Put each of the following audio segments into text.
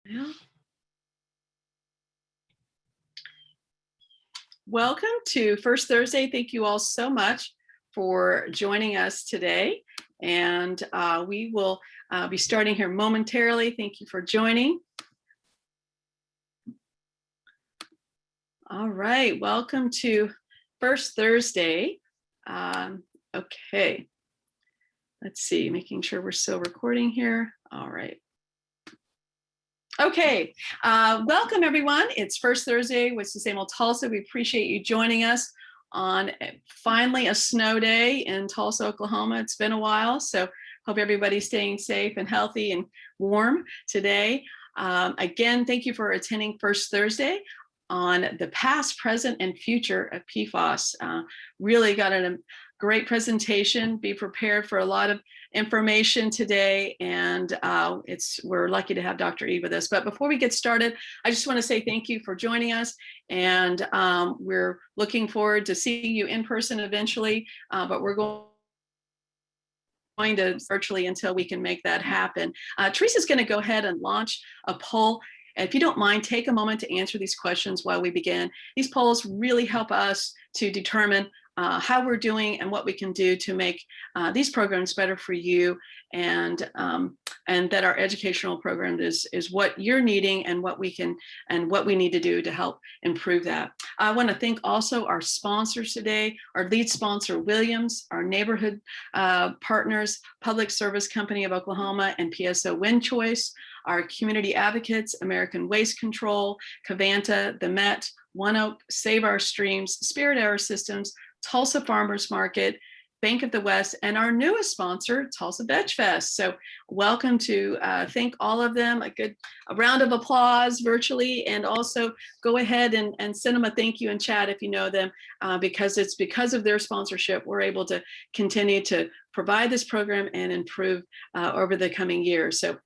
Yeah. Welcome to First Thursday. Thank you all so much for joining us today. And we will be starting here momentarily. Thank you for joining. All right, welcome to First Thursday. Okay, let's see, making sure we're still recording here. All right. Okay, welcome everyone. It's First Thursday with Sustainable Tulsa. We appreciate you joining us on finally a snow day in Tulsa, Oklahoma. It's been a while, so hope everybody's staying safe and healthy and warm today. Again, thank you for attending First Thursday on the past, present, and future of PFAS. Really got a great presentation. Be prepared for a lot of information today, and we're lucky to have Dr. E with us. But before we get started, I just want to say thank you for joining us, and we're looking forward to seeing you in person eventually, but we're going to virtually until we can make that happen. Teresa's going to go ahead and launch a poll. If you don't mind, take a moment to answer these questions while we begin. These polls really help us to determine how we're doing and what we can do to make these programs better for you, and that our educational program is what you're needing and what we need to do to help improve that. I want to thank also our sponsors today, our lead sponsor, Williams, our neighborhood partners, Public Service Company of Oklahoma and PSO Wind Choice, our community advocates, American Waste Control, Cavanta, the Met, One Oak, Save Our Streams, Spirit Air Systems, Tulsa Farmers Market, Bank of the West, and our newest sponsor, Tulsa Veg Fest. So welcome to thank all of them. A round of applause virtually, and also go ahead and send them a thank you in chat if you know them, because it's because of their sponsorship we're able to continue to provide this program and improve over the coming years. So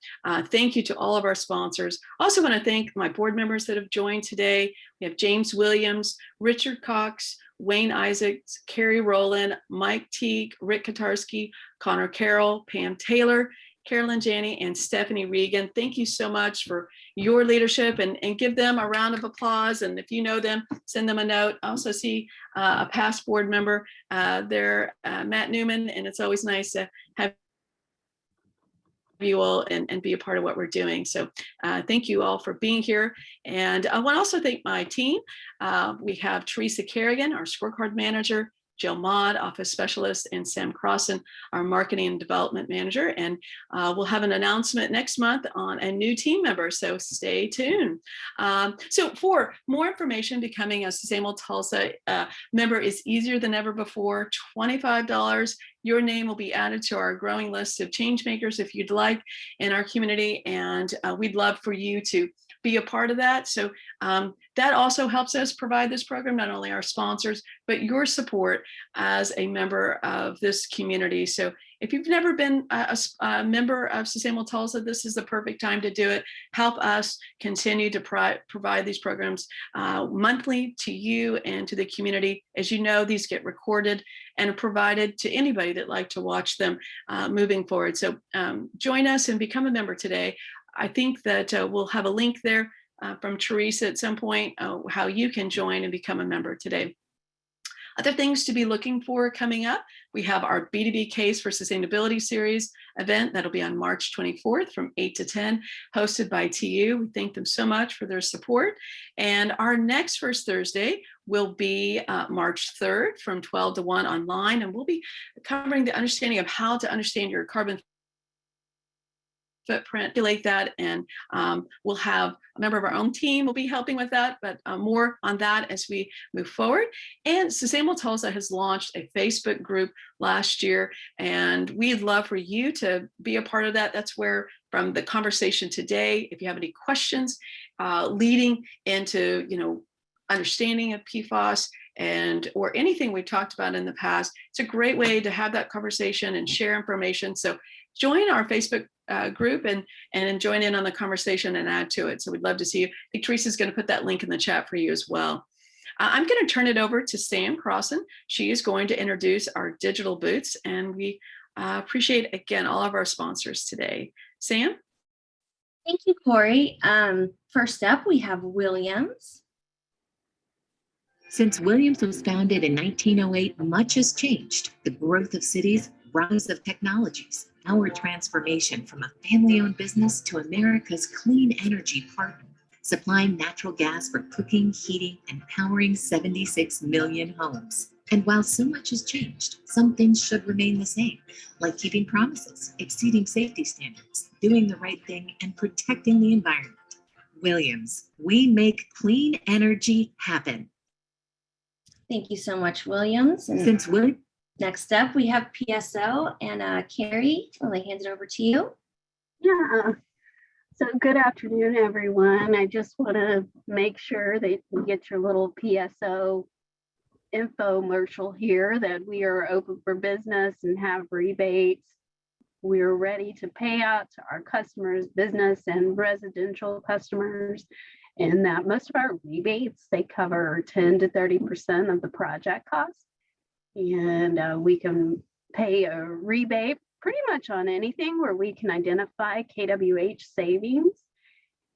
thank you to all of our sponsors. Also want to thank my board members that have joined today. We have James Williams, Richard Cox, Wayne Isaacs, Carrie Rowland, Mike Teague, Rick Katarski, Connor Carroll, Pam Taylor, Carolyn Janney, and Stephanie Regan. Thank you so much for your leadership, and give them a round of applause. And if you know them, send them a note. I also see a past board member there, Matt Newman, and it's always nice to have you all and be a part of what we're doing. So thank you all for being here. And I want to also thank my team. We have Teresa Kerrigan, our scorecard manager, Jill Maud, office specialist, and Sam Crossan, our marketing and development manager. And we'll have an announcement next month on a new team member, so stay tuned. So for more information, becoming a Sustainable Tulsa member is easier than ever before. $25. Your name will be added to our growing list of change makers if you'd like in our community, and we'd love for you to be a part of that. So that also helps us provide this program, not only our sponsors, but your support as a member of this community. So if you've never been a member of Sustainable Tulsa, this is the perfect time to do it. Help us continue to provide these programs monthly to you and to the community. As you know, these get recorded and are provided to anybody that like to watch them moving forward. So join us and become a member today. I think that we'll have a link there from Teresa at some point, how you can join and become a member today. Other things to be looking for coming up, we have our B2B Case for Sustainability Series event that'll be on March 24th from 8 to 10, hosted by TU. We thank them so much for their support. And our next First Thursday will be March 3rd from 12 to 1 online, and we'll be covering the understanding of how to understand your carbon footprint, relate that, and we'll have a member of our own team will be helping with that, but more on that as we move forward. And Sustainable Tulsa has launched a Facebook group last year, and we'd love for you to be a part of that. That's where, from the conversation today, if you have any questions leading into, understanding of PFAS or anything we've talked about in the past, it's a great way to have that conversation and share information. So join our Facebook group and join in on the conversation and add to it. So we'd love to see you. I think Teresa's going to put that link in the chat for you as well. I'm going to turn it over to Sam Crossan. She is going to introduce our digital booths, and we appreciate, again, all of our sponsors today. Sam? Thank you, Corey. First up, we have Williams. Since Williams was founded in 1908, much has changed. The growth of cities, rise of technologies, our transformation from a family-owned business to America's clean energy partner, supplying natural gas for cooking, heating, and powering 76 million homes. And while so much has changed, some things should remain the same, like keeping promises, exceeding safety standards, doing the right thing, and protecting the environment. Williams, we make clean energy happen. Thank you so much, Williams. And next up, we have PSO, and Carrie, I'll hand it over to you. Yeah. So good afternoon, everyone. I just want to make sure that you get your little PSO infomercial here that we are open for business and have rebates. We are ready to pay out to our customers, business and residential customers, and that most of our rebates, they cover 10 to 30% of the project cost. And we can pay a rebate pretty much on anything where we can identify KWH savings.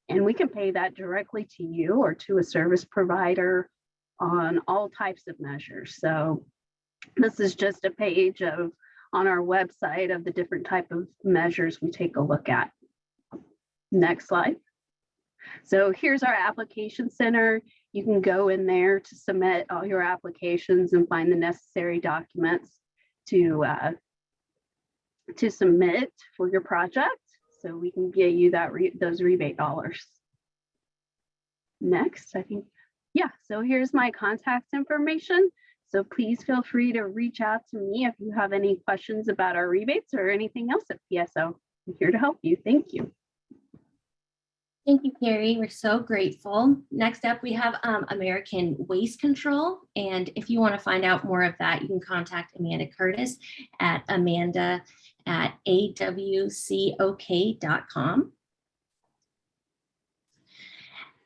And we can pay that directly to you or to a service provider on all types of measures. So this is just a page on our website of the different type of measures we take a look at. Next slide. So here's our application center. You can go in there to submit all your applications and find the necessary documents to submit for your project, so we can get you those rebate dollars. Next, I think, yeah, so here's my contact information. So please feel free to reach out to me if you have any questions about our rebates or anything else at PSO. I'm here to help you. Thank you. Thank you, Carrie. We're so grateful. Next up, we have American Waste Control. And if you want to find out more of that, you can contact Amanda Curtis at amanda@awcok.com.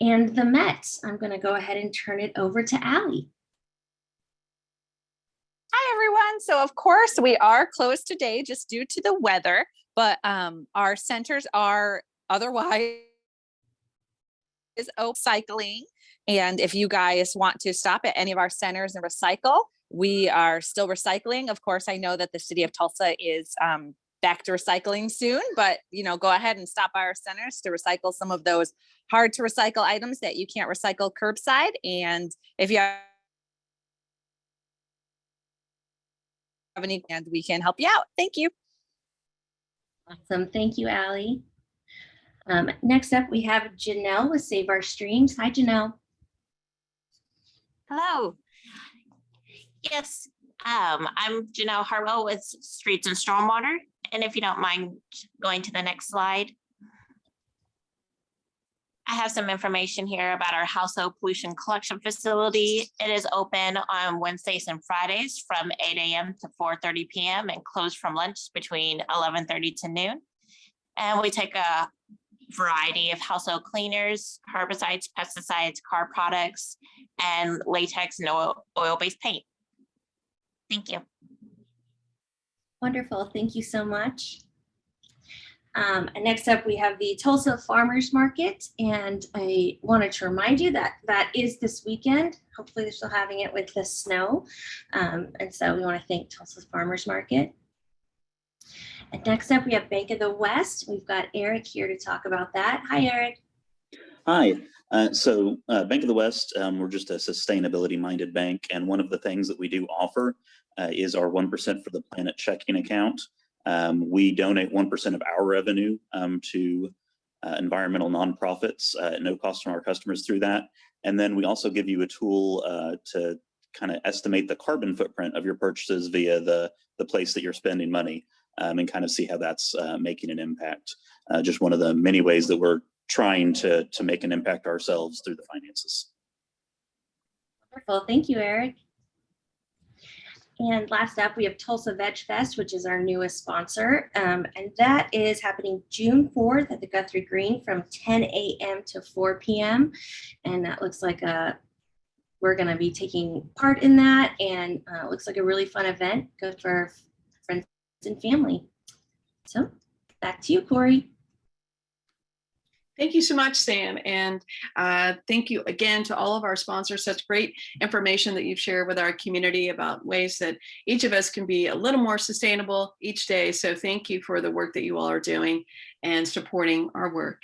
And the Met, I'm going to go ahead and turn it over to Allie. Hi, everyone. So, of course, we are closed today just due to the weather, but our centers are otherwise cycling. And if you guys want to stop at any of our centers and recycle, we are still recycling. Of course, I know that the city of Tulsa is back to recycling soon, but go ahead and stop by our centers to recycle some of those hard to recycle items that you can't recycle curbside. And if you have any, and we can help you out. Thank you. Awesome. Thank you, Allie. Next up, we have Janelle with Save Our Streams. Hi, Janelle. Hello. Yes, I'm Janelle Harwell with Streets and Stormwater. And if you don't mind going to the next slide. I have some information here about our household pollution collection facility. It is open on Wednesdays and Fridays from 8 a.m. to 4:30 p.m. and closed from lunch between 11:30 to noon. And we take a variety of household cleaners, herbicides, pesticides, car products, and latex and oil-based paint. Thank you. Wonderful. Thank you so much. And next up, we have the Tulsa Farmers Market. And I wanted to remind you that that is this weekend. Hopefully they're still having it with the snow. And so we want to thank Tulsa Farmers Market. And next up, we have Bank of the West. We've got Eric here to talk about that. Hi, Eric. Hi. So Bank of the West, we're just a sustainability-minded bank. And one of the things that we do offer is our 1% for the Planet checking account. We donate 1% of our revenue to environmental nonprofits at no cost from our customers through that. And then we also give you a tool to kind of estimate the carbon footprint of your purchases via the place that you're spending money. And kind of see how that's making an impact. Just one of the many ways that we're trying to make an impact ourselves through the finances. Wonderful. Thank you, Eric. And last up, we have Tulsa Veg Fest, which is our newest sponsor. And that is happening June 4th at the Guthrie Green from 10 a.m. to 4 p.m. And that looks like we're going to be taking part in that. And it looks like a really fun event. Good for friends and family. So back to you, Corey. Thank you so much, Sam. And thank you again to all of our sponsors. Such great information that you've shared with our community about ways that each of us can be a little more sustainable each day. So thank you for the work that you all are doing and supporting our work.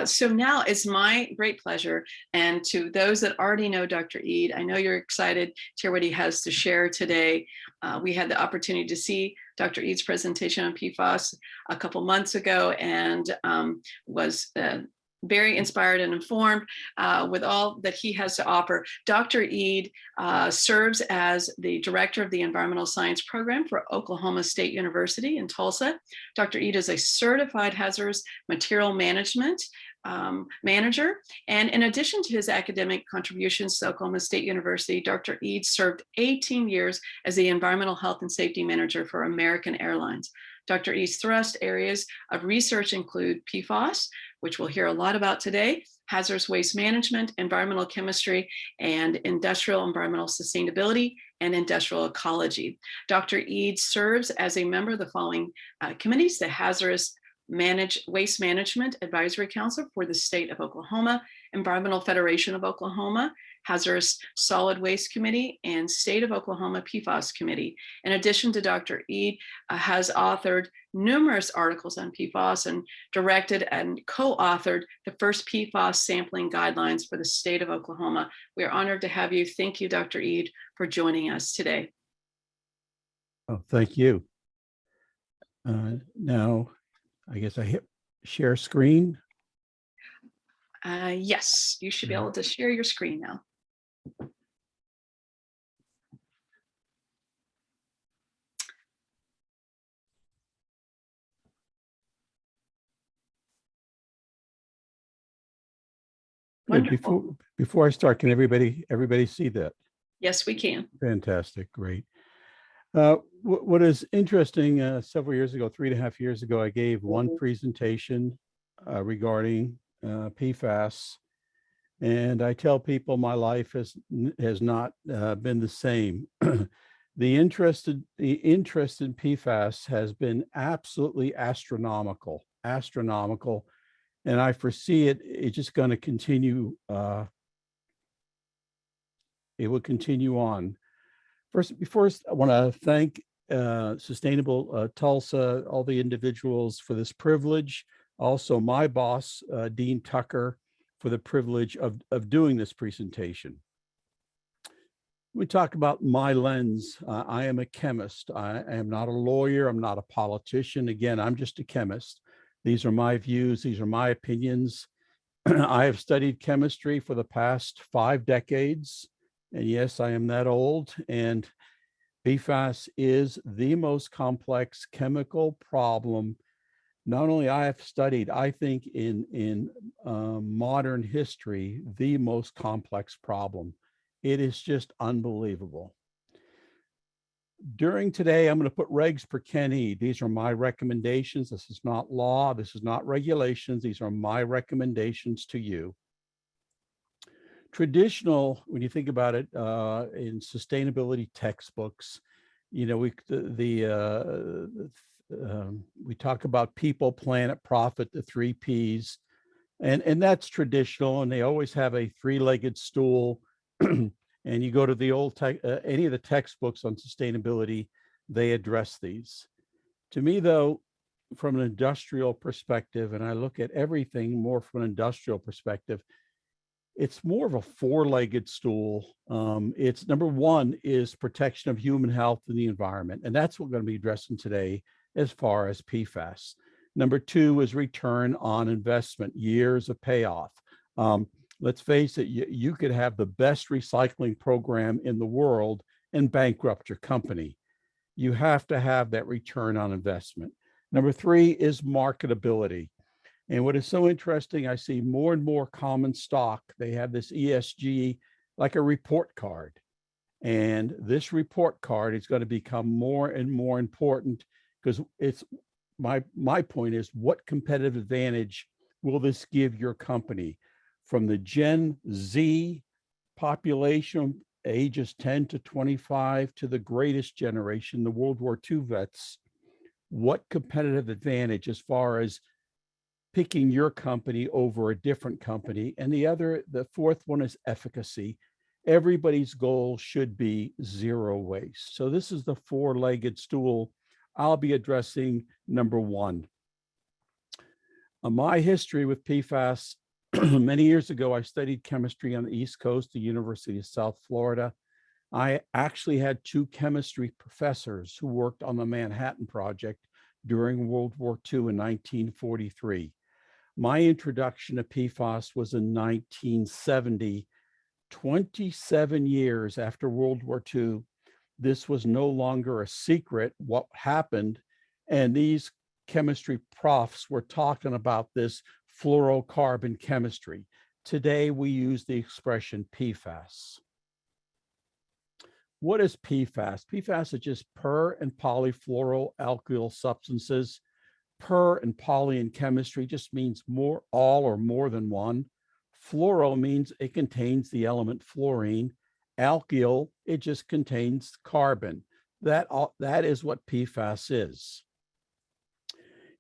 So now it's my great pleasure. And to those that already know Dr. Eid, I know you're excited to hear what he has to share today. We had the opportunity to see Dr. Eid's presentation on PFAS a couple months ago, and was very inspired and informed with all that he has to offer. Dr. Eid serves as the director of the Environmental Science Program for Oklahoma State University in Tulsa. Dr. Eid is a certified hazardous material management manager. And in addition to his academic contributions to Oklahoma State University, Dr. Eid served 18 years as the Environmental Health and Safety Manager for American Airlines. Dr. Eid's thrust areas of research include PFAS, which we'll hear a lot about today, hazardous waste management, environmental chemistry, and industrial environmental sustainability and industrial ecology. Dr. Eid serves as a member of the following committees: the Hazardous Waste Management Advisory Council for the state of Oklahoma, Environmental Federation of Oklahoma, Hazardous Solid Waste Committee, and State of Oklahoma PFAS Committee. In addition to Dr. Eid, has authored numerous articles on PFAS and directed and co-authored the first PFAS sampling guidelines for the state of Oklahoma. We are honored to have you. Thank you, Dr. Eid, for joining us today. Oh, thank you. Now, I guess I hit share screen. Yes, you should be able to share your screen now. Good. Before I start, can everybody see that? Yes, we can. Fantastic, great. What is interesting, several years ago, 3.5 years ago, I gave one presentation regarding PFAS, and I tell people my life has not been the same. The interest in PFAS has been absolutely astronomical, and I foresee it's just going to continue. It will continue on. First, I want to thank Sustainable Tulsa, all the individuals for this privilege. Also, my boss, Dean Tucker, for the privilege of doing this presentation. We talk about my lens. I am a chemist. I am not a lawyer. I'm not a politician. Again, I'm just a chemist. These are my views. These are my opinions. I have studied chemistry for the past 5 decades. And yes, I am that old. And PFAS is the most complex chemical problem. Not only I have studied, I think in modern history, the most complex problem. It is just unbelievable. During today, I'm going to put regs per Kenny. These are my recommendations. This is not law. This is not regulations. These are my recommendations to you. Traditional, when you think about it, in sustainability textbooks, you know, we talk about people, planet, profit, the 3 Ps, and that's traditional. And they always have a 3-legged stool. And you go to the old any of the textbooks on sustainability, they address these. To me, though, from an industrial perspective, and I look at everything more from an industrial perspective, it's more of a 4-legged stool. It's number 1 is protection of human health and the environment. And that's what we're going to be addressing today as far as PFAS. Number 2 is return on investment, years of payoff. Let's face it, you could have the best recycling program in the world and bankrupt your company. You have to have that return on investment. Number 3 is marketability. And what is so interesting, I see more and more common stock, they have this ESG like a report card. And this report card is going to become more and more important because it's my point is, what competitive advantage will this give your company? From the Gen Z population, ages 10 to 25, to the greatest generation, the World War II vets, what competitive advantage as far as picking your company over a different company. And the fourth one is efficacy. Everybody's goal should be zero waste. So this is the four-legged stool. I'll be addressing number one. My history with PFAS, many years ago, I studied chemistry on the East Coast, the University of South Florida. I actually had two chemistry professors who worked on the Manhattan Project during World War II in 1943. My introduction to PFAS was in 1970, 27 years after World War II. This was no longer a secret what happened, and these chemistry profs were talking about this fluorocarbon chemistry. Today, we use the expression PFAS. What is PFAS? PFAS is just per and polyfluoroalkyl substances. Per and poly in chemistry just means more, all or more than one. Fluoro means it contains the element fluorine. Alkyl, it just contains carbon. That is what PFAS is.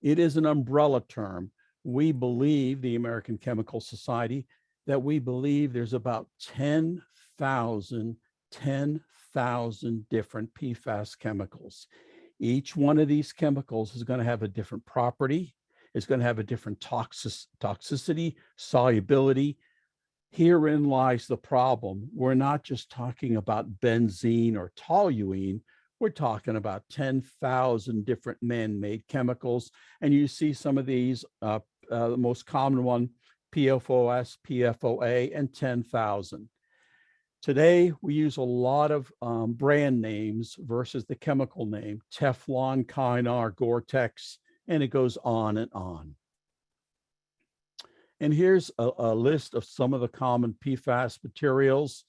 It is an umbrella term. We believe, the American Chemical Society, that we believe there's about 10,000 different PFAS chemicals. Each one of these chemicals is going to have a different property. It's going to have a different toxicity, solubility. Herein lies the problem. We're not just talking about benzene or toluene. We're talking about 10,000 different man-made chemicals. And you see some of these, the most common one, PFOS, PFOA, and 10,000. Today, we use a lot of brand names versus the chemical name, Teflon, Kynar, Gore-Tex, and it goes on and on. And here's a list of some of the common PFAS materials.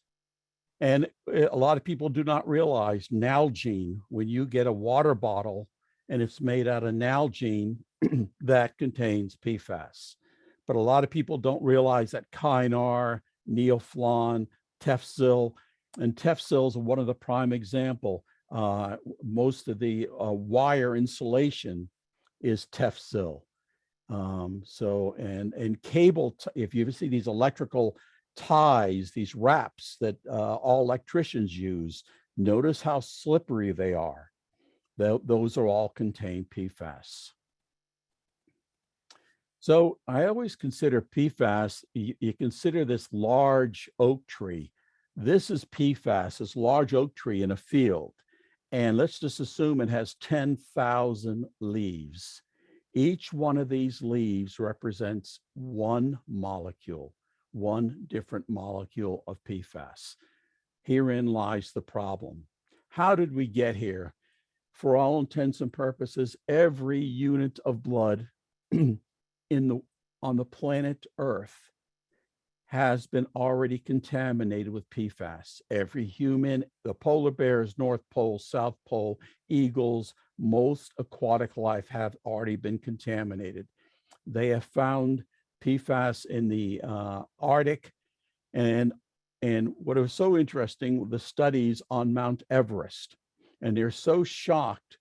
And a lot of people do not realize Nalgene, when you get a water bottle and it's made out of Nalgene, that contains PFAS. But a lot of people don't realize that Kynar, Neoflon, Tefzil, and Tefzil is one of the prime example. Most of the wire insulation is Tefzil. And cable, if you ever see these electrical ties, these wraps that all electricians use, notice how slippery they are. Those are all contain PFAS. So I always consider PFAS, you consider this large oak tree. This is PFAS, this large oak tree in a field. And let's just assume it has 10,000 leaves. Each one of these leaves represents one molecule, one different molecule of PFAS. Herein lies the problem. How did we get here? For all intents and purposes, every unit of blood on the planet Earth has been already contaminated with PFAS. Every human, the polar bears, North Pole, South Pole, eagles, most aquatic life have already been contaminated. They have found PFAS in the Arctic. And what was so interesting, the studies on Mount Everest. And they're so shocked.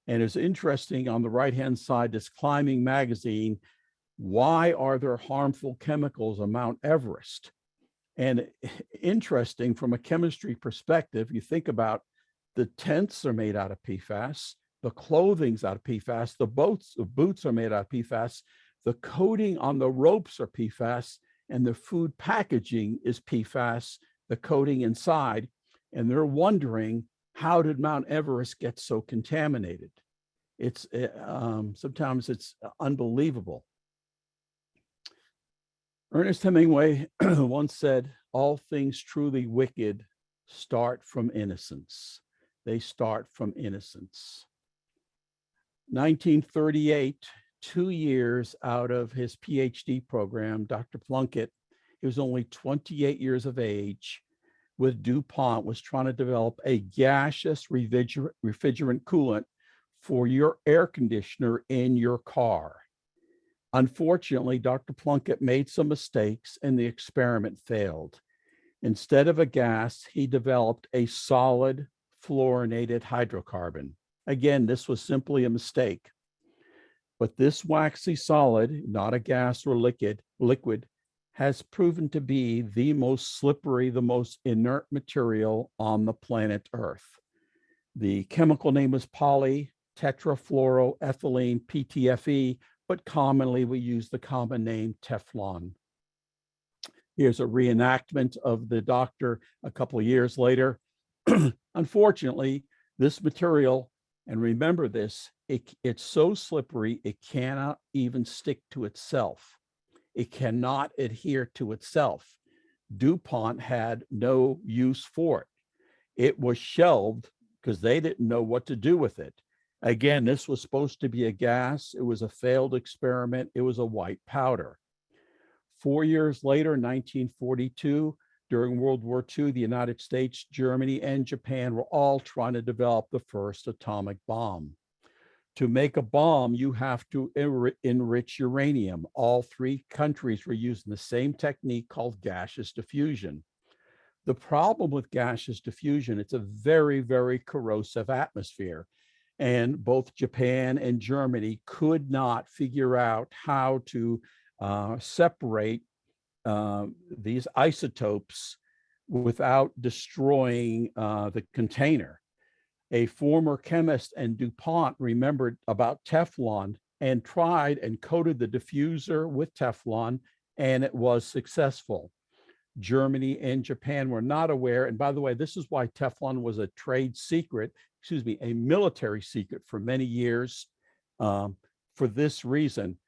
And it's interesting on the right-hand side, this climbing magazine, why are there harmful chemicals on Mount Everest? And interesting from a chemistry perspective, you think about the tents are made out of PFAS, the clothing's out of PFAS, the boots are made out of PFAS, the coating on the ropes are PFAS, and the food packaging is PFAS, the coating inside. And they're wondering, how did Mount Everest get so contaminated? It's sometimes it's unbelievable. Ernest Hemingway once said, all things truly wicked start from innocence. They start from innocence. 1938, 2 years out of his PhD program, Dr. Plunkett, he was only 28 years of age, with DuPont, was trying to develop a gaseous refrigerant coolant for your air conditioner in your car. Unfortunately, Dr. Plunkett made some mistakes and the experiment failed. Instead of a gas, he developed a solid fluorinated hydrocarbon. Again, this was simply a mistake. But this waxy solid, not a gas or liquid, has proven to be the most slippery, the most inert material on the planet Earth. The chemical name is polytetrafluoroethylene, PTFE, but commonly we use the common name Teflon. Here's a reenactment of the doctor a couple of years later. Unfortunately, this material, and remember this, it's so slippery, it cannot even stick to itself. It cannot adhere to itself. DuPont had no use for it. It was shelved because they didn't know what to do with it. Again, this was supposed to be a gas. It was a failed experiment. It was a white powder. 4 years later, 1942, during World War II, the United States, Germany, and Japan were all trying to develop the first atomic bomb. To make a bomb, you have to enrich uranium. All three countries were using the same technique called gaseous diffusion. The problem with gaseous diffusion, it's a very, very corrosive atmosphere. And both Japan and Germany could not figure out how to separate these isotopes without destroying the container. A former chemist and DuPont remembered about Teflon and tried and coated the diffuser with Teflon, and it was successful. Germany and Japan were not aware. And by the way, this is why Teflon was a trade secret, a military secret for many years for this reason.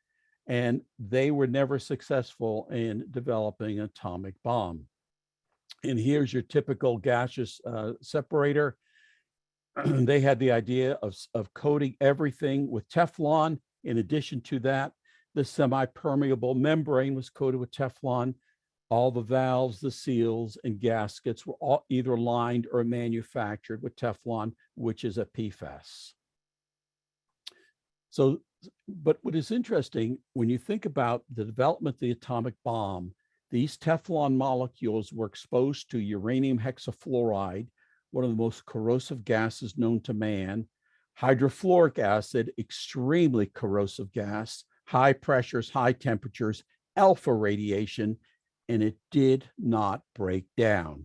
And they were never successful in developing an atomic bomb. And here's your typical gaseous separator. They had the idea of coating everything with Teflon. In addition to that, the semi-permeable membrane was coated with Teflon. All the valves, the seals, and gaskets were all either lined or manufactured with Teflon, which is a PFAS. So, but what is interesting, when you think about the development of the atomic bomb, these Teflon molecules were exposed to uranium hexafluoride, one of the most corrosive gases known to man, hydrofluoric acid, extremely corrosive gas, high pressures, high temperatures, alpha radiation, and it did not break down.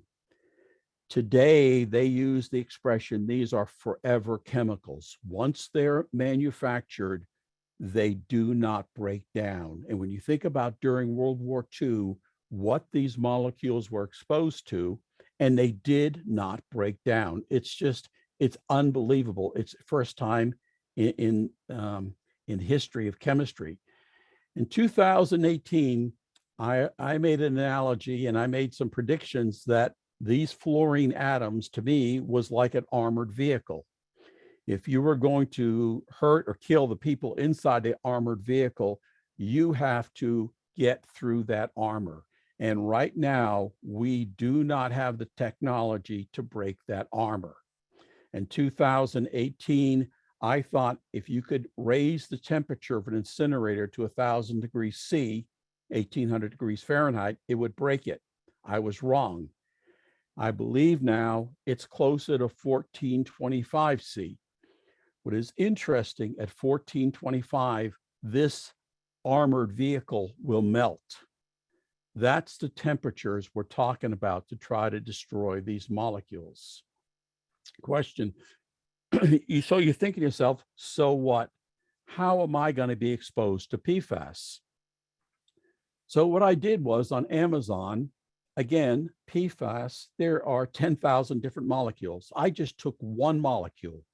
Today, they use the expression, these are forever chemicals. Once they're manufactured, they do not break down. And when you think about during World War II, what these molecules were exposed to, and they did not break down. It's unbelievable. It's first time in history of chemistry. In 2018, I made an analogy and I made some predictions that these fluorine atoms to me was like an armored vehicle. If you were going to hurt or kill the people inside the armored vehicle, you have to get through that armor. And right now, we do not have the technology to break that armor. In 2018, I thought if you could raise the temperature of an incinerator to 1,000 degrees C, 1,800 degrees Fahrenheit, it would break it. I was wrong. I believe now it's closer to 1425 C. What is interesting, at 1425, this armored vehicle will melt. That's the temperatures we're talking about to try to destroy these molecules. Question, so you're thinking to yourself, so what? How am I going to be exposed to PFAS? So what I did was on Amazon, again, PFAS, there are 10,000 different molecules. I just took one molecule,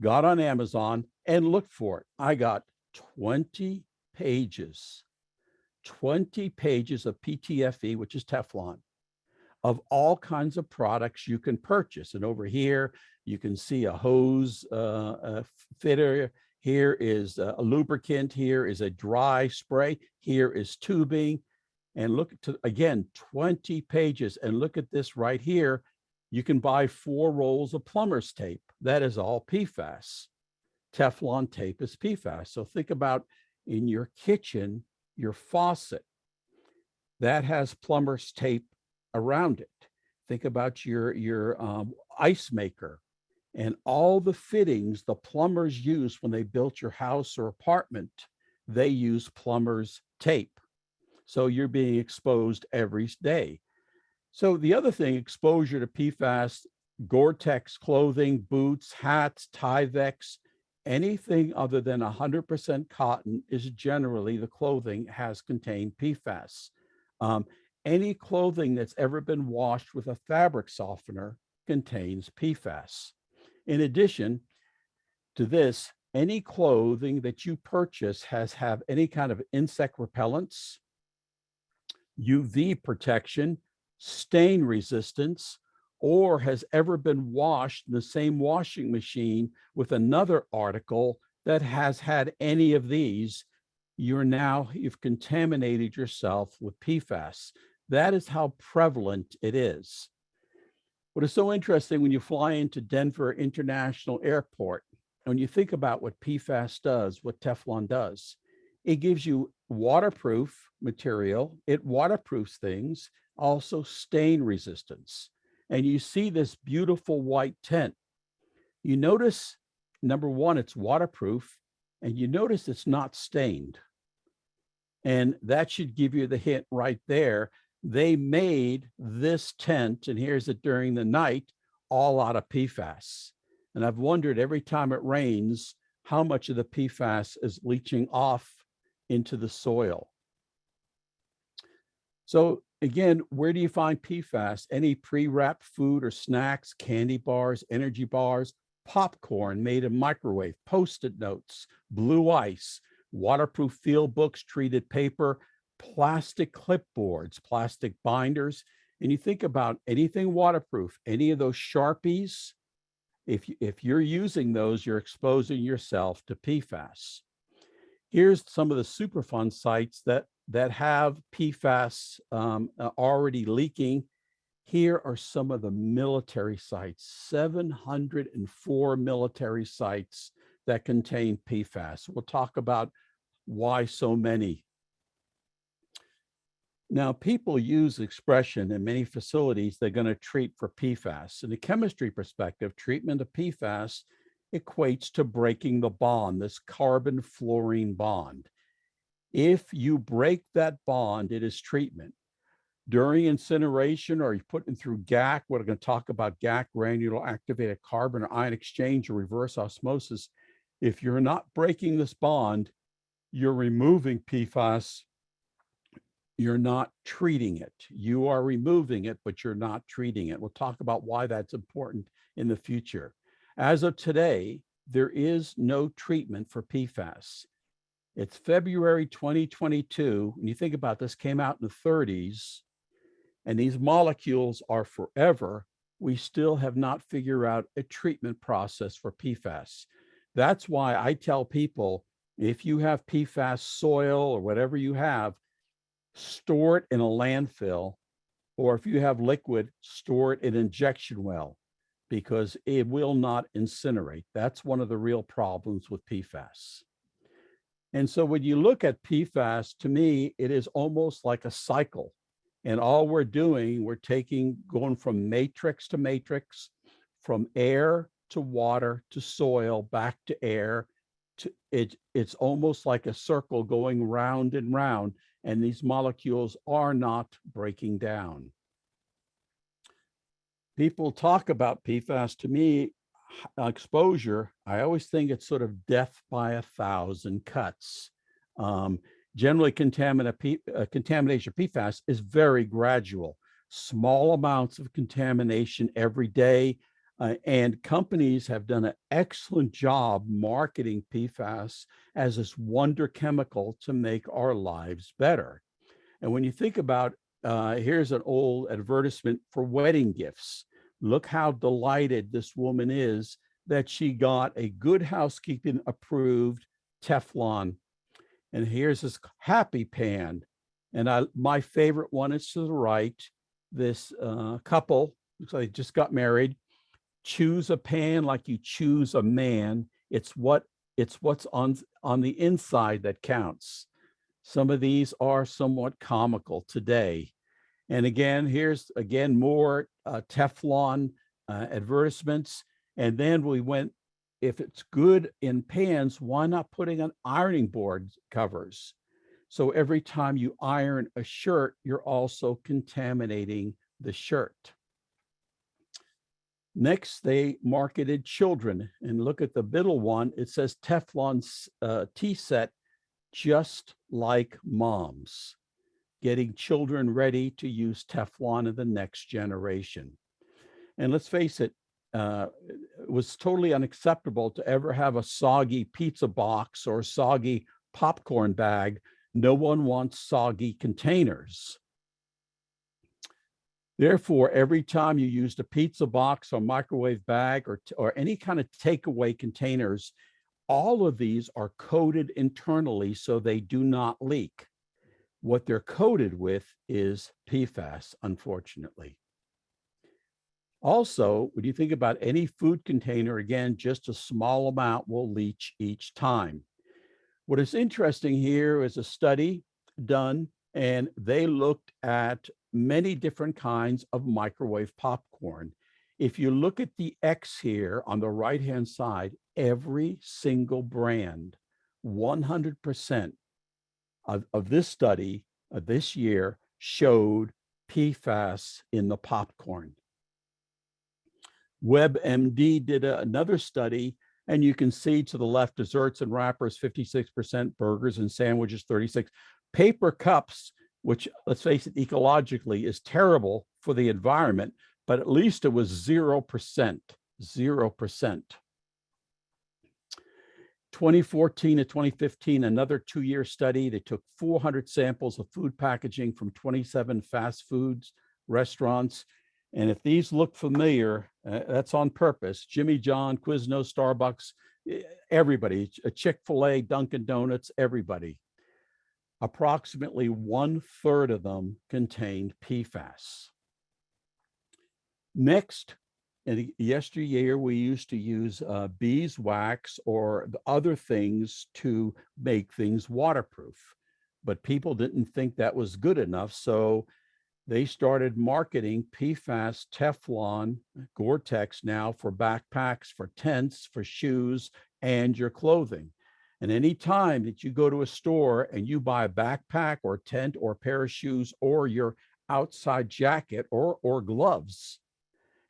got on Amazon and looked for it. I got 20 pages of PTFE, which is Teflon, of all kinds of products you can purchase. And over here, you can see a hose fitter. Here is a lubricant. Here is a dry spray. Here is tubing. And look to, again, 20 pages. And look at this right here. You can buy 4 rolls of Plumbers Tape. That is all PFAS. Teflon tape is PFAS. So think about in your kitchen, your faucet, that has Plumbers Tape around it. Think about your ice maker. And all the fittings the plumbers use when they built your house or apartment, they use Plumbers Tape. So you're being exposed every day. So the other thing, exposure to PFAS, Gore-Tex clothing, boots, hats, Tyvek, anything other than 100% cotton is generally the clothing has contained PFAS. Any clothing that's ever been washed with a fabric softener contains PFAS. In addition to this, any clothing that you purchase has any kind of insect repellents, UV protection, stain resistance, or has ever been washed in the same washing machine with another article that has had any of these, you've contaminated yourself with PFAS. That is how prevalent it is. What is so interesting when you fly into Denver International Airport, when you think about what PFAS does, what Teflon does, it gives you waterproof material, it waterproofs things, also stain resistance. And you see this beautiful white tent. You notice, number one, it's waterproof, and you notice it's not stained. And that should give you the hint right there. They made this tent, and here's it during the night, all out of PFAS. And I've wondered every time it rains, how much of the PFAS is leaching off into the soil. So again, where do you find PFAS? Any pre-wrapped food or snacks, candy bars, energy bars, popcorn made in microwave, Post-it notes, blue ice, waterproof field books, treated paper, plastic clipboards, plastic binders. And you think about anything waterproof, any of those Sharpies, if you're using those, you're exposing yourself to PFAS. Here's some of the Superfund sites that have PFAS already leaking. Here are some of the military sites, 704 military sites that contain PFAS. We'll talk about why so many. Now, people use the expression in many facilities, they're going to treat for PFAS. In a chemistry perspective, treatment of PFAS equates to breaking the bond, this carbon-fluorine bond. If you break that bond, it is treatment. During incineration, or you put it through GAC, we're going to talk about GAC, granular activated carbon or ion exchange or reverse osmosis. If you're not breaking this bond, you're removing PFAS. You're not treating it. You are removing it, but you're not treating it. We'll talk about why that's important in the future. As of today, there is no treatment for PFAS. It's February 2022. And you think about this, came out in the 30s, and these molecules are forever. We still have not figured out a treatment process for PFAS. That's why I tell people, if you have PFAS soil or whatever you have, store it in a landfill, or if you have liquid, store it in an injection well, because it will not incinerate. That's one of the real problems with PFAS. And so when you look at PFAS, to me, it is almost like a cycle. And all we're doing, we're going from matrix to matrix, from air to water to soil, back to air. It's almost like a circle going round and round, and these molecules are not breaking down. People talk about PFAS. To me, exposure, I always think it's sort of death by 1,000 cuts. Generally, contamination of PFAS is very gradual, small amounts of contamination every day. And companies have done an excellent job marketing PFAS as this wonder chemical to make our lives better. And when you think about, here's an old advertisement for wedding gifts. Look how delighted this woman is that she got a Good Housekeeping approved Teflon. And here's this happy pan. And my favorite one is to the right. This couple, looks like they just got married. Choose a pan like you choose a man. It's what's on the inside that counts. Some of these are somewhat comical today. And again, here's more Teflon advertisements. And then we went, if it's good in pans, why not putting on ironing board covers? So every time you iron a shirt, you're also contaminating the shirt. Next, they marketed children, and look at the middle one. It says Teflon tea set, just like moms, getting children ready to use Teflon in the next generation. And let's face it, it was totally unacceptable to ever have a soggy pizza box or soggy popcorn bag. No one wants soggy containers. Therefore, every time you used a pizza box or microwave bag or any kind of takeaway containers, all of these are coated internally so they do not leak. What they're coated with is PFAS, unfortunately. Also, when you think about any food container, again, just a small amount will leach each time. What is interesting here is a study done, and they looked at many different kinds of microwave popcorn. If you look at the X here on the right-hand side, every single brand, 100% of this study of this year showed PFAS in the popcorn. WebMD did another study, and you can see to the left, desserts and wrappers, 56%, burgers and sandwiches, 36%. Paper cups, which, let's face it, ecologically is terrible for the environment, but at least it was 0%, 0%. 2014 to 2015, another 2-year study. They took 400 samples of food packaging from 27 fast foods restaurants. And if these look familiar, that's on purpose. Jimmy John, Quiznos, Starbucks, everybody, Chick-fil-A, Dunkin' Donuts, everybody. Approximately 1/3 of them contained PFAS. Next, in yesteryear, we used to use beeswax or other things to make things waterproof, but people didn't think that was good enough. So they started marketing PFAS Teflon Gore-Tex now for backpacks, for tents, for shoes, and your clothing. And any time that you go to a store and you buy a backpack or tent or a pair of shoes or your outside jacket or gloves,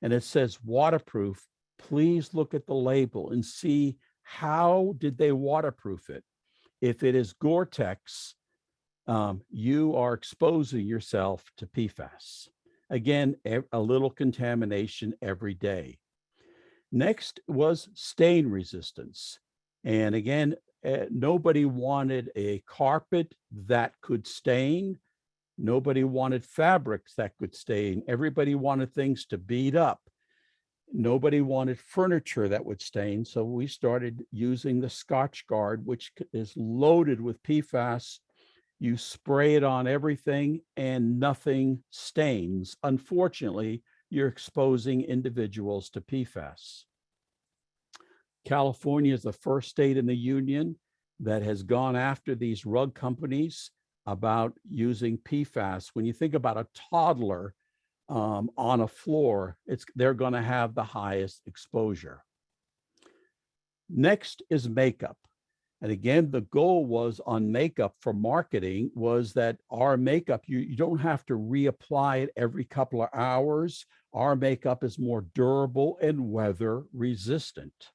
and it says waterproof, please look at the label and see how did they waterproof it. If it is Gore-Tex, you are exposing yourself to PFAS. Again, a little contamination every day. Next was stain resistance. And again, nobody wanted a carpet that could stain. Nobody wanted fabrics that could stain. Everybody wanted things to bead up. Nobody wanted furniture that would stain. So we started using the Scotch Guard, which is loaded with PFAS. You spray it on everything and nothing stains. Unfortunately, you're exposing individuals to PFAS. California is the first state in the union that has gone after these rug companies about using PFAS. When you think about a toddler on a floor, they're going to have the highest exposure. Next is makeup. And again, the goal was on makeup for marketing was that our makeup, you don't have to reapply it every couple of hours. Our makeup is more durable and weather resistant.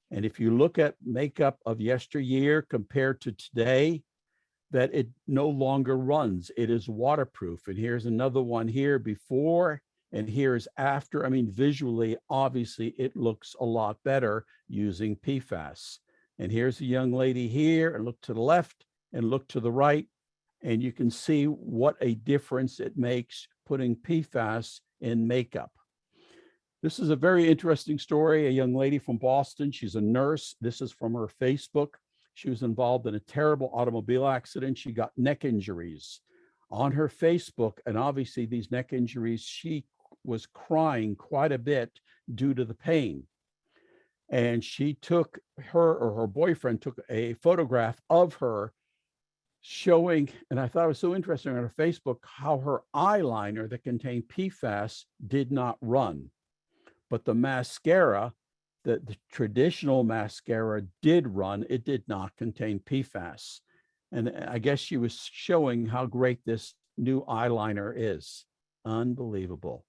And if you look at makeup of yesteryear compared to today, that it no longer runs. It is waterproof. And here's another one here before, and here's after. I mean, visually, obviously, it looks a lot better using PFAS. And here's a young lady here, and look to the left and look to the right, and you can see what a difference it makes putting PFAS in makeup. This is a very interesting story. A young lady from Boston, she's a nurse. This is from her Facebook. She was involved in a terrible automobile accident. She got neck injuries on her Facebook. And obviously these neck injuries, she was crying quite a bit due to the pain. And she took her boyfriend took a photograph of her showing, and I thought it was so interesting on her Facebook, how her eyeliner that contained PFAS did not run. But the mascara the traditional mascara did run, it did not contain PFAS. And I guess she was showing how great this new eyeliner is. Unbelievable.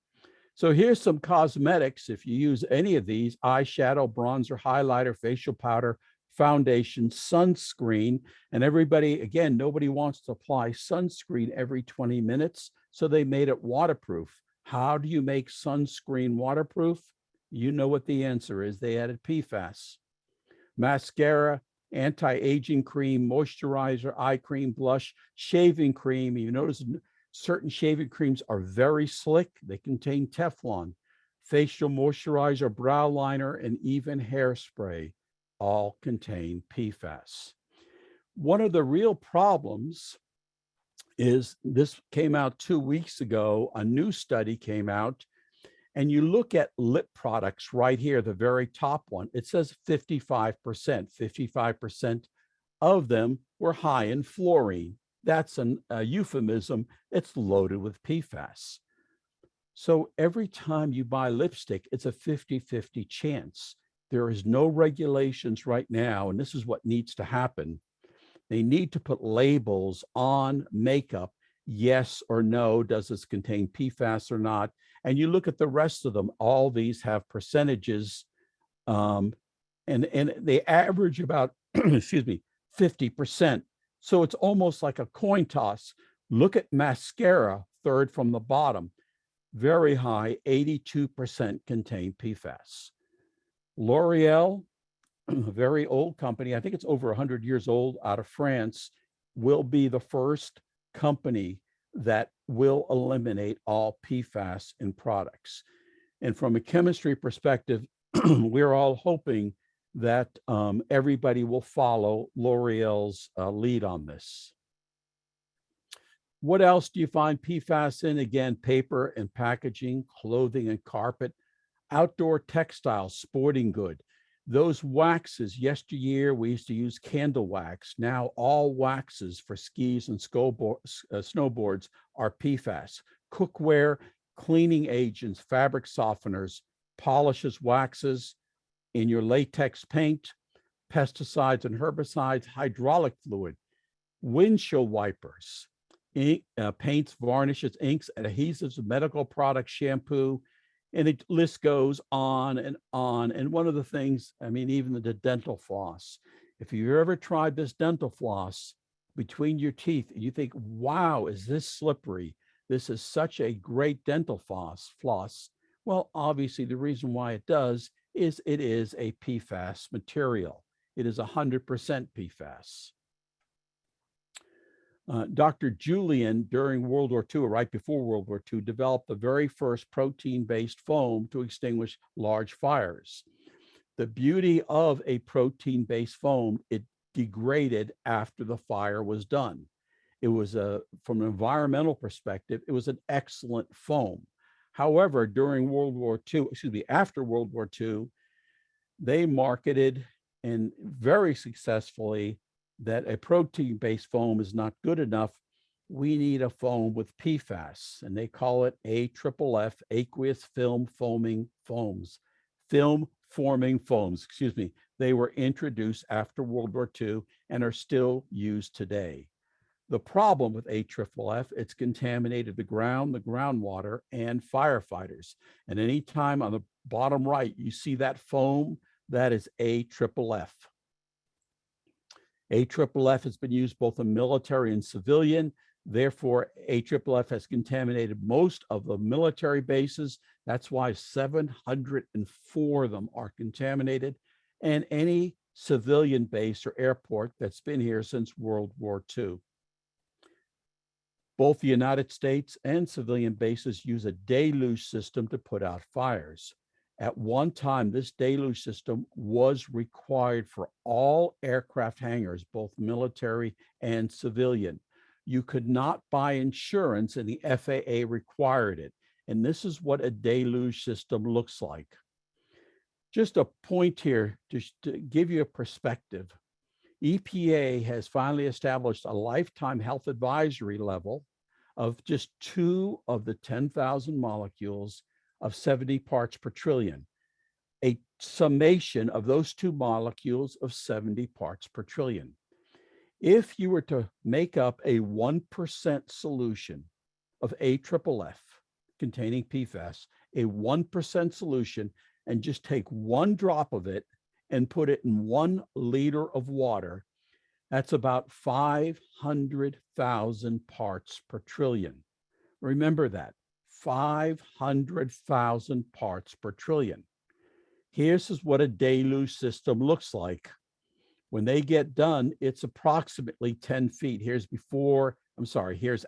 So here's some cosmetics. If you use any of these: eyeshadow, bronzer, highlighter, facial powder, foundation, sunscreen. And everybody, again, nobody wants to apply sunscreen every 20 minutes. So they made it waterproof. How do you make sunscreen waterproof? You know what the answer is. They added PFAS. Mascara, anti-aging cream, moisturizer, eye cream, blush, shaving cream. You notice certain shaving creams are very slick. They contain Teflon. Facial moisturizer, brow liner, and even hairspray all contain PFAS. One of the real problems is, this came out 2 weeks ago, a new study came out, and you look at lip products right here, the very top one, it says 55%. 55% of them were high in fluorine. That's a euphemism. It's loaded with PFAS. So every time you buy lipstick, it's a 50-50 chance. There is no regulations right now, and this is what needs to happen. They need to put labels on makeup, yes or no, does this contain PFAS or not? And you look at the rest of them, all these have percentages, and they average about, excuse me, 50%. So it's almost like a coin toss. Look at mascara, third from the bottom, very high, 82% contain PFAS. L'Oreal, a very old company, I think it's over 100 years old, out of France, will be the first company that will eliminate all PFAS in products. And from a chemistry perspective, we're all hoping that everybody will follow L'Oreal's lead on this. What else do you find PFAS in? Again, paper and packaging, clothing and carpet, outdoor textiles, sporting good. Those waxes, yesteryear, we used to use candle wax. Now all waxes for skis and snowboards are PFAS. Cookware, cleaning agents, fabric softeners, polishes, waxes, in your latex paint, pesticides and herbicides, hydraulic fluid, windshield wipers, ink, paints, varnishes, inks, adhesives, medical products, shampoo, and the list goes on and on. And one of the things, I mean, even the dental floss, if you've ever tried this dental floss between your teeth, you think, wow, is this slippery? This is such a great dental floss. Well, obviously the reason why it does is it is a PFAS material. It is 100% PFAS. Dr. Julian, during World War II, or right before World War II, developed the very first protein-based foam to extinguish large fires. The beauty of a protein-based foam, it degraded after the fire was done. It was, from an environmental perspective, it was an excellent foam. However, during World War II, after World War II, they marketed, and very successfully, that a protein-based foam is not good enough. We need a foam with PFAS, and they call it AFFF, aqueous film forming foams. They were introduced after World War II and are still used today. The problem with AFFF, it's contaminated the ground, the groundwater, and firefighters. And anytime on the bottom right, you see that foam, that is AFFF. AFFF has been used both in military and civilian. Therefore, AFFF has contaminated most of the military bases. That's why 704 of them are contaminated. And any civilian base or airport that's been here since World War II. Both the United States and civilian bases use a deluge system to put out fires. At one time, this deluge system was required for all aircraft hangars, both military and civilian. You could not buy insurance, and the FAA required it. And this is what a deluge system looks like. Just a point here to give you a perspective. EPA has finally established a lifetime health advisory level of just 2 of the 10,000 molecules of 70 parts per trillion. a summation of those two molecules of 70 parts per trillion. If you were to make up a 1% solution of AFFF containing PFAS, a 1% solution, and just take one drop of it and put it in 1 liter of water, that's about 500,000 parts per trillion. Remember that, 500,000 parts per trillion. Here's what a deluge system looks like. When they get done, it's approximately 10 feet. Here's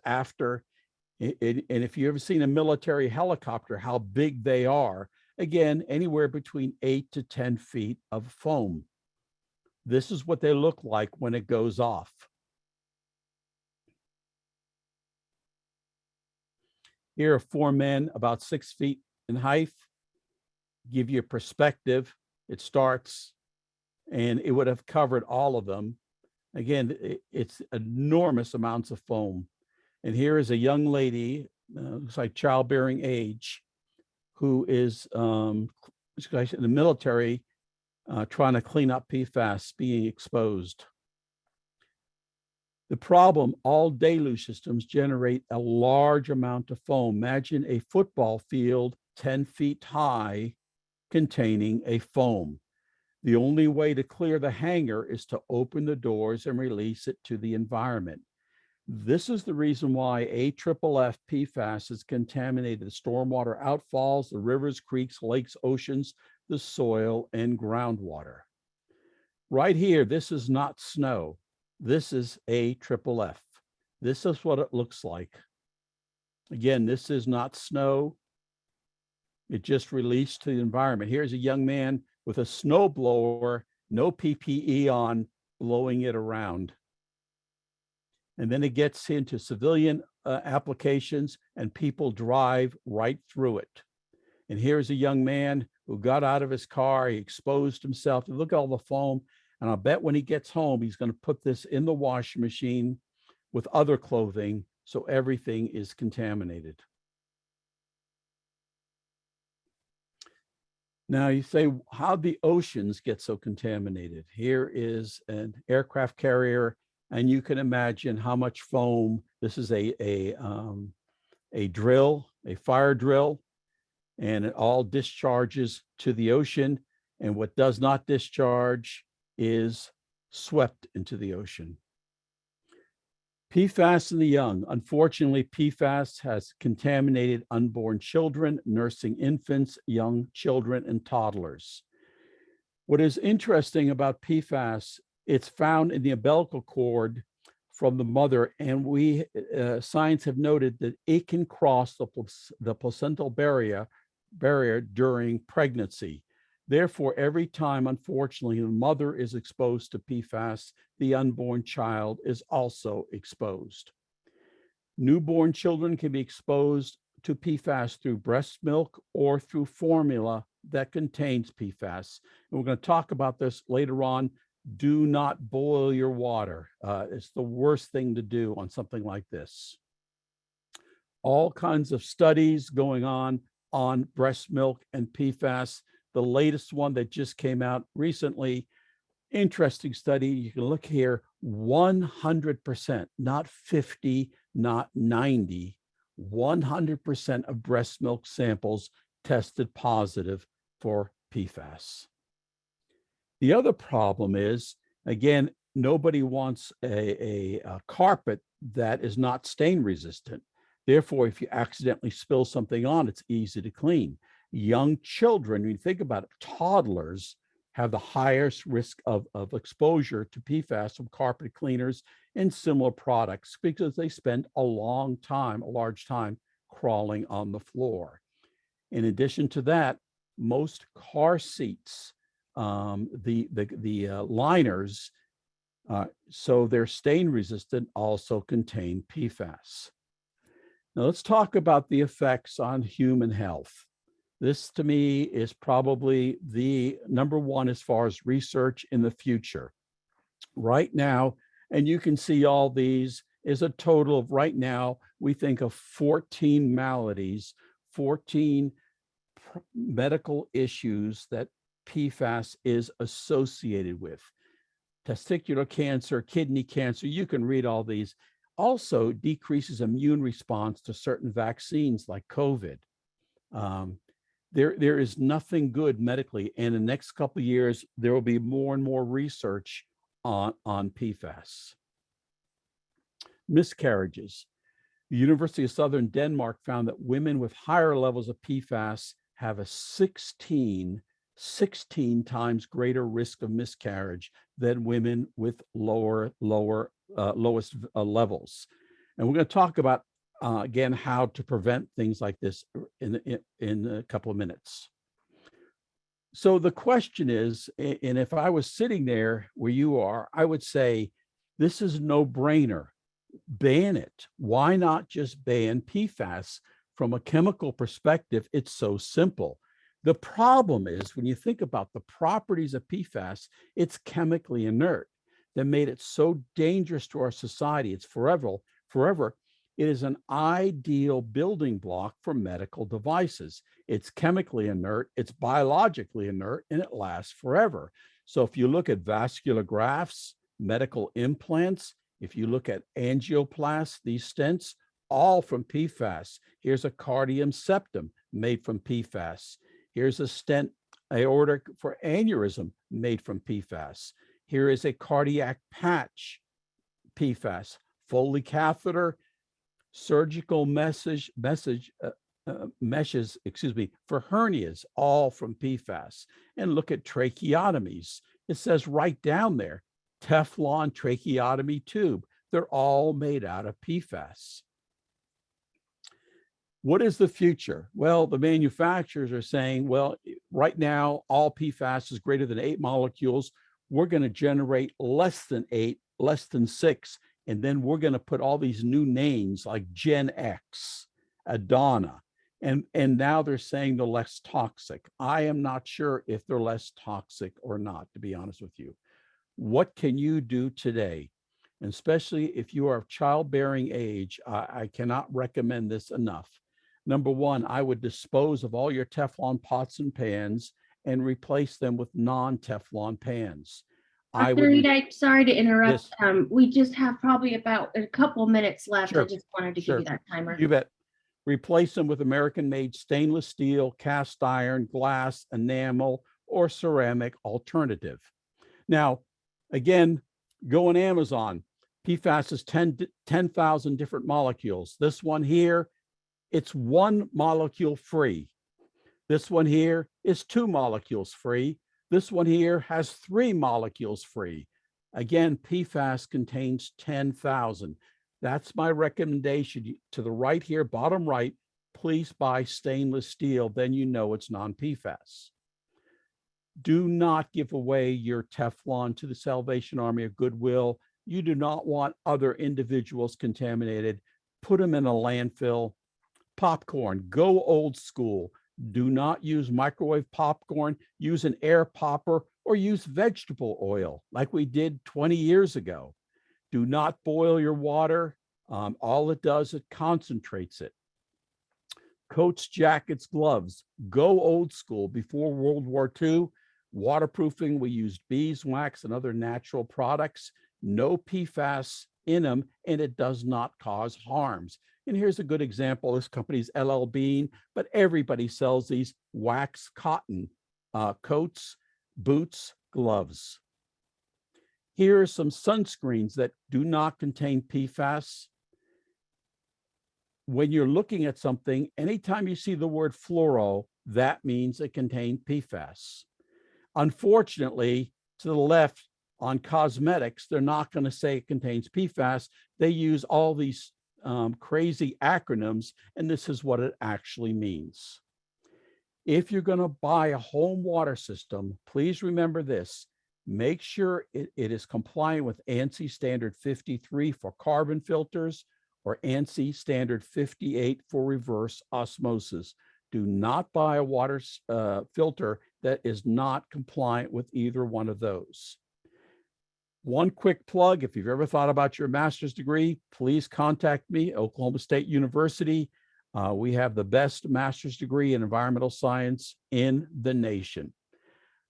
after. And if you've ever seen a military helicopter, how big they are, again, anywhere between 8 to 10 feet of foam. This is what they look like when it goes off. Here are 4 men about 6 feet in height. Give you a perspective. It starts, and it would have covered all of them. Again, it's enormous amounts of foam. And here is a young lady, looks like childbearing age, who is in the military trying to clean up PFAS being exposed. The problem, all deluge systems generate a large amount of foam. Imagine a football field 10 feet high containing a foam. The only way to clear the hangar is to open the doors and release it to the environment. This is the reason why AFFF PFAS has contaminated the stormwater outfalls, the rivers, creeks, lakes, oceans, the soil, and groundwater. Right here, this is not snow. This is AFFF. This is what it looks like. Again, this is not snow. It just released to the environment. Here's a young man with a snowblower, no PPE on, blowing it around. And then it gets into civilian applications, and people drive right through it. And here's a young man who got out of his car, he exposed himself. Look at all the foam. And I'll bet when he gets home, he's going to put this in the washing machine with other clothing, so everything is contaminated. Now you say, how'd the oceans get so contaminated? Here is an aircraft carrier, and you can imagine how much foam. This is a drill, a fire drill, and it all discharges to the ocean. And what does not discharge is swept into the ocean. PFAS in the young. Unfortunately, PFAS has contaminated unborn children, nursing infants, young children, and toddlers. What is interesting about PFAS, it's found in the umbilical cord from the mother, and science have noted that it can cross the placental barrier during pregnancy. Therefore, every time, unfortunately, the mother is exposed to PFAS, the unborn child is also exposed. Newborn children can be exposed to PFAS through breast milk or through formula that contains PFAS. And we're going to talk about this later on. Do not boil your water. It's the worst thing to do on something like this. All kinds of studies going on breast milk and PFAS. The latest one that just came out recently, interesting study. You can look here, 100%, not 50, not 90, 100% of breast milk samples tested positive for PFAS. The other problem is, again, nobody wants a carpet that is not stain resistant. Therefore, if you accidentally spill something on, it's easy to clean. Young children, when you think about it, toddlers have the highest risk of exposure to PFAS from carpet cleaners and similar products because they spend a large time crawling on the floor. In addition to that, most car seats, the liners, so they're stain resistant, also contain PFAS. Now let's talk about the effects on human health. This to me is probably the number one as far as research in the future. Right now, and you can see all these, is a total of right now, we think of 14 maladies, 14 medical issues that PFAS is associated with. Testicular cancer, kidney cancer, you can read all these. Also decreases immune response to certain vaccines like COVID. There is nothing good medically. And in the next couple of years, there will be more and more research on PFAS. Miscarriages. The University of Southern Denmark found that women with higher levels of PFAS have a 16 times greater risk of miscarriage than women with lowest levels. And we're going to talk about again how to prevent things like this in a couple of minutes. So the question is, and if I was sitting there where you are, I would say this is no brainer. Ban it. Why not just ban PFAS? From a chemical perspective, it's so simple. The problem is when you think about the properties of PFAS, it's chemically inert that made it so dangerous to our society. It's forever. It is an ideal building block for medical devices. It's chemically inert, it's biologically inert, and it lasts forever. So if you look at vascular grafts, medical implants, if you look at angioplasty, these stents, all from PFAS. Here's a cardium septum made from PFAS. Here's a stent aortic for aneurysm made from PFAS. Here is a cardiac patch, PFAS. Foley catheter, surgical meshes, for hernias, all from PFAS. And look at tracheotomies. It says right down there, Teflon tracheotomy tube. They're all made out of PFAS. What is the future? Well, the manufacturers are saying, well, right now, all PFAS is greater than 8 molecules. We're going to generate less than 8, less than 6, and then we're going to put all these new names like Gen X, Adana, and now they're saying they're less toxic. I am not sure if they're less toxic or not, to be honest with you. What can you do today? And especially if you are of childbearing age, I cannot recommend this enough. Number one, I would dispose of all your Teflon pots and pans and replace them with non-Teflon pans. Sorry to interrupt. Yes. We just have probably about a couple minutes left. Sure. I just wanted to give you that timer. You bet. Replace them with American-made stainless steel, cast iron, glass, enamel, or ceramic alternative. Now, again, go on Amazon. PFAS is 10,000 different molecules. This one here, it's 1 molecule free. This one here is 2 molecules free. This one here has 3 molecules free. Again, PFAS contains 10,000. That's my recommendation. To the right here, bottom right, please buy stainless steel. Then you know it's non-PFAS. Do not give away your Teflon to the Salvation Army or Goodwill. You do not want other individuals contaminated. Put them in a landfill. Popcorn, go old school. Do not use microwave popcorn. Use an air popper or use vegetable oil like we did 20 years ago. Do not boil your water. All it does, it concentrates it. Coats, jackets, gloves, go old school. Before World War II, waterproofing, we used beeswax and other natural products. No PFAS in them, and it does not cause harms. And here's a good example. This company's LL Bean, but everybody sells these wax cotton coats, boots, gloves. Here are some sunscreens that do not contain PFAS. When you're looking at something, anytime you see the word fluoro, that means it contains PFAS. Unfortunately, to the left on cosmetics, they're not going to say it contains PFAS. They use all these crazy acronyms, and this is what it actually means. If you're going to buy a home water system, please remember this. Make sure it is compliant with ANSI Standard 53 for carbon filters or ANSI Standard 58 for reverse osmosis. Do not buy a water filter that is not compliant with either one of those. One quick plug, if you've ever thought about your master's degree, please contact me, Oklahoma State University. We have the best master's degree in environmental science in the nation.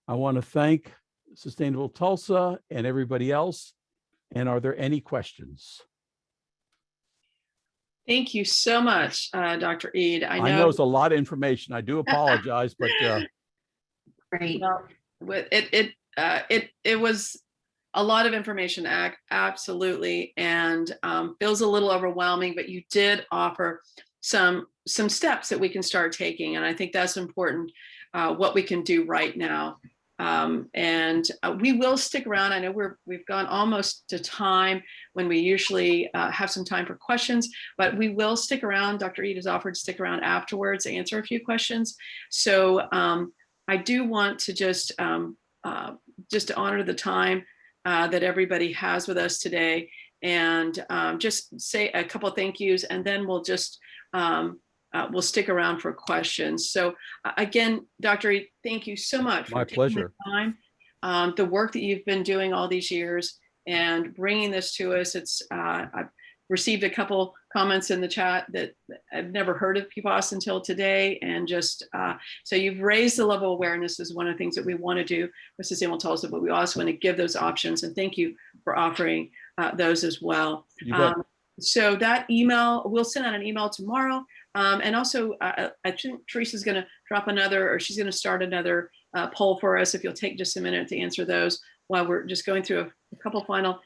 I want to thank Sustainable Tulsa and everybody else. And are there any questions? Thank you so much, Dr. Eid. I know it's a lot of information. I do apologize, but Great. well, it was a lot of information, absolutely, and feels a little overwhelming. But you did offer some steps that we can start taking, and I think that's important. What we can do right now. And we will stick around. I know we've gone almost to time when we usually have some time for questions, but we will stick around. Dr. Eid has offered to stick around afterwards to answer a few questions. So I do want to just to honor the time that everybody has with us today, and just say a couple of thank yous, and then we'll just we'll stick around for questions. So again, Dr. Eid, thank you so much for taking the time, the work that you've been doing all these years and bringing this to us. It's I've received a couple comments in the chat that I've never heard of PFAS until today, and just so you've raised the level of awareness is one of the things that we want to do with Sustainable Tulsa, but we also want to give those options, and thank you for offering those as well. So that email, we'll send out an email tomorrow. And also, I think Teresa's going to drop another, or she's going to start another poll for us, if you'll take just a minute to answer those while we're just going through a couple final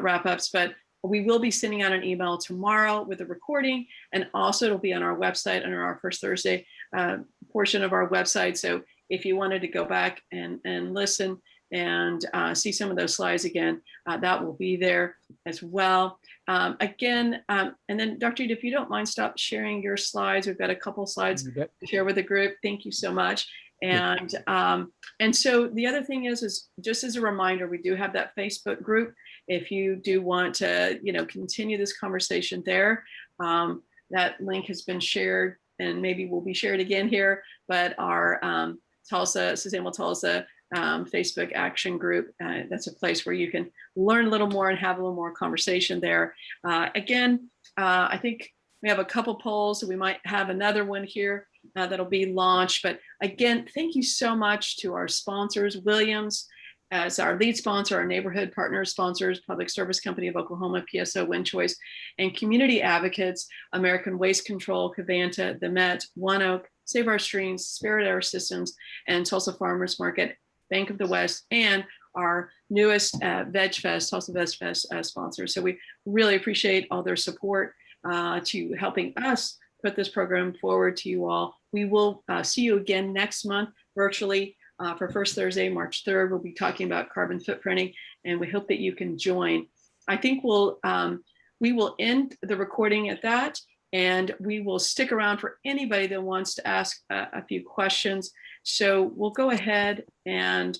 wrap-ups. But we will be sending out an email tomorrow with a recording, and also it'll be on our website under our First Thursday portion of our website. So if you wanted to go back and listen and see some of those slides again, that will be there as well. And then Dr. Eid, if you don't mind, stop sharing your slides. We've got a couple slides to share with the group. Thank you so much. And so the other thing is just as a reminder, we do have that Facebook group. If you do want to, continue this conversation there, that link has been shared, and maybe will be shared again here, but our Sustainable Tulsa Facebook action group. That's a place where you can learn a little more and have a little more conversation there. I think we have a couple polls, so we might have another one here that'll be launched. But again, thank you so much to our sponsors, Williams as our lead sponsor, our neighborhood partner sponsors, Public Service Company of Oklahoma, PSO, WindChoice, and community advocates, American Waste Control, Covanta, the Met, One Oak, Save Our Streams, Spirit Air Systems, and Tulsa Farmers Market, Bank of the West, and our newest Veg Fest, Tulsa Veg Fest sponsors. So we really appreciate all their support to helping us put this program forward to you all. We will see you again next month virtually for First Thursday, March 3rd. We'll be talking about carbon footprinting, and we hope that you can join. I think we will end the recording at that, and we will stick around for anybody that wants to ask a few questions. So we'll go ahead and